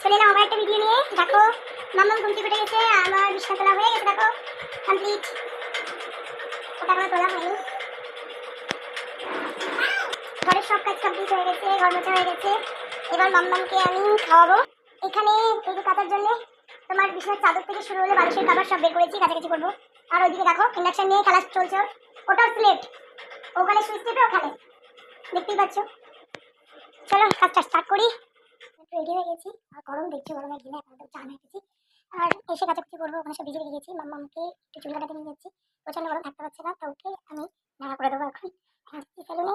চলে এলাম আবার একটা ভিডিও নিয়ে। দেখো মাম্মাম ঘুম থেকে উঠে গেছে, আমার বিছানা তোলা হয়ে গেছে। দেখো কমপ্লিট, ওটা কোনো তোলা হয়নি। ঘরের সব কাজ কমপ্লিট হয়ে গেছে, ঘর মোছা হয়ে গেছে। এবার মাম্মামকে আমি খাওয়াবো। এখানে এই যে কাটার জন্য তোমার বিছানার চাদর থেকে শুরু হলে বালিশের কাবার সব বের করেছি, কাছাকাছি করবো। আর ওইদিকে দেখো ইন্ডাকশন নিয়ে খেলা চলছে, ওটার প্লেট ওখানে সুইচ টিপে ওখানে দেখতেই পাচ্ছ। চলো কাজটা স্টার্ট করি। রেডি হয়ে গেছি, আর গরম দেখছি, গরমে গেলে এখন তো চান হয়ে গেছি। আর এসে কাছাকাছি করবো, ওখানে সব ভিজে রেখে গেছি। মাম্মামকে একটু চুল কাটাতে নিয়ে যাচ্ছি, প্রচন্ড গরম থাকতে পারছে না, তো ওকে আমি নাড়া করে দেবো। এখন সেলুনে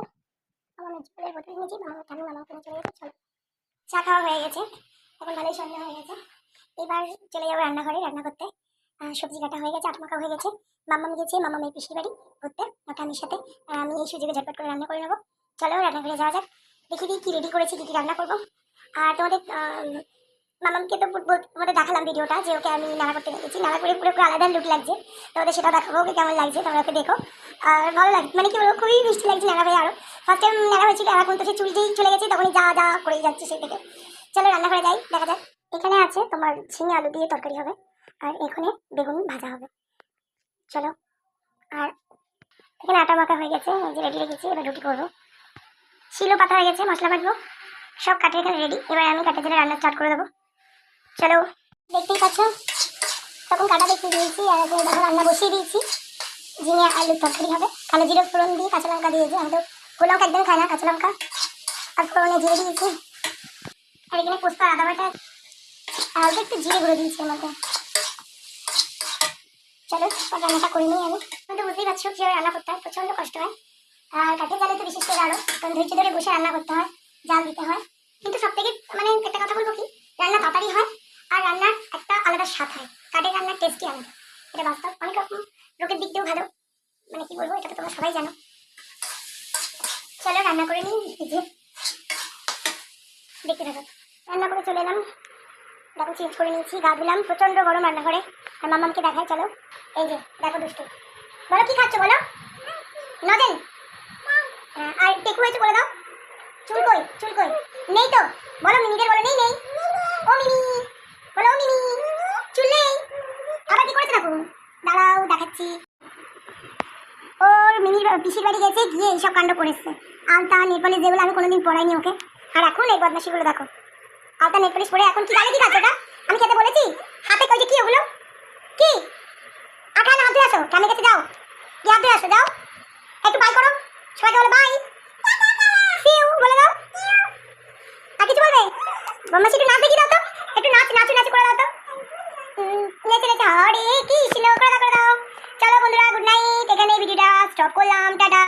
আমার জলের বোতল নিয়েছি, আমি মামাকে নিয়ে চলে গেছি। চলো চা খাওয়া হয়ে গেছে, এখন ভালোই সন্ধ্যা হয়ে গেছে। এবার চলে যাবো রান্নাঘরে রান্না করতে। সবজি কাটা হয়ে গেছে, আটা মাখা হয়ে গেছে। মাম্মাম গেছে মামামের পিসির বাড়ি ঘুরতে, ওটা আমি সাথে। আর আমি এই সুযোগে ঝটপট করে রান্না করে নেবো। চলো রান্নাঘরে যাওয়া যাক, দেখি দিই কী রেডি করেছি, কী কী রান্না করবো। আর তোমাদের মামামকে তো তোমাদের দেখালাম ভিডিওটা, যে ওকে আমি নাড়া করতে নিয়েছি, নাড়া করে পুরো আলাদা লুক লাগছে। তোমাদের সেটা দেখাবো ওকে কেমন লাগছে, তোমরা ওকে দেখো। আর ভালো লাগে, মানে কি বলবো, খুবই মিষ্টি লাগছে নাড়া হয়ে। আরও ফার্স্ট টাইম নাড়া হয়েছিল, এখন তো সে চুলটেই চলে গেছে, তখনই যা যা করেই যাচ্ছে সেই থেকে। চলো রান্না করে যাই, দেখা যাক। এখানে আছে তোমার ঝিঙে আলু দিয়ে তরকারি হবে, আর এখানে বেগুন ভাজা হবে। চলো, আর এখানে আটা মাখা হয়ে গেছে, এই যে রেডি রেখেছি। এবার রুটি করবো, শিলও পাতা হয়ে গেছে, মশলা বাটবো, সব কাটে এখানে রেডি। এবার আমি কাটে জেলে রান্না স্টার্ট করে দেবো। চলো, দেখতেই পাচ্ছ তখন কাটা দেখতে দিয়েছি, আর এখন দেখো রান্না বসিয়ে দিয়েছি। ঝিঙে আলুর তরকারি হবে, কালো জিরে ফোড়ন দিয়ে কাঁচা লঙ্কা দিয়েছি। আমি তো গোল লঙ্কা একদম খাই না, কাঁচা লঙ্কা আর ফোড়নে জিরে দিয়েছি। আর এখানে পোস্ত আদা বাটা আর অল্প একটু জিরে গুঁড়ো দিয়েছি এর মধ্যে। চলো রান্নাটা করে নিই। আমি তো বুঝতেই পারছো কীভাবে রান্না করতে হয়, প্রচণ্ড কষ্ট হয়। আর কাঠের জালে তো বিশেষ করে আরও, কারণ ধৈর্য ধরে বসে রান্না করতে হয়, জাল দিতে হয়। কিন্তু সব থেকে মানে একটা কথা বলবো কি, রান্না তাড়াতাড়ি হয় আর রান্নার একটা আলাদা স্বাদ হয়। কাঠের রান্নার টেস্টই আলাদা, এটা বাস্তব। অনেক রকম লোকের দিক দিয়েও ভালো, মানে কি বলবো, এটা তো তোমরা সবাই জানো। চলো রান্না করে নিই, দেখতে থাকো। রান্না করে চলে এলাম, দেখো চেঞ্জ করে নিয়েছি, গা ধুলাম, প্রচণ্ড গরম রান্নাঘরে। আর মামামকে দেখাই, চলো। এই যে দেখো দুষ্টু, বলো কি খাচ্ছ বলো। নজেল, আর টেকু হয়েছে বলে দাও। চুল কই, চুল কই, নেই তো বলো, মিনিদের বলো নেই নেই। ও মিনি বলো, ও মিনি চুল নেই। আবার কি করেছে দেখো, দাঁড়াও দেখাচ্ছি। ওর মিনির পিসির বাড়ি গেছে, গিয়ে এইসব কাণ্ড করেছে। আলতা নেলপালিশ যেগুলো আমি কোনোদিন পরাইনি ওকে, আর এখন এই বদমাশিগুলো দেখো। আলতা নেলপালিশ পরে এখন কি জানে কি খাচ্ছে ওটা, আমি খেতে বলেছি। হাতে কই যে কি ওগুলো, কি আঠালে হাত ধুয়ে আসো, কানে কাছে যাও, গিয়ে হাত ধুয়ে আসো, যাও একটু বাই করো, সবাইকে বলো বাই, সিউ বলে দাও। আর কিছু বলবে, বদমাশি একটু নাচ দেখিয়ে দাও তো, একটু নাচ নাচু নাচু করে দাও তো, নেচে নেচে হরে কি ছিল করে দাও, করে দাও। চলো বন্ধুরা, গুড নাইট, এখানে ভিডিওটা স্টপ করলাম, টাটা।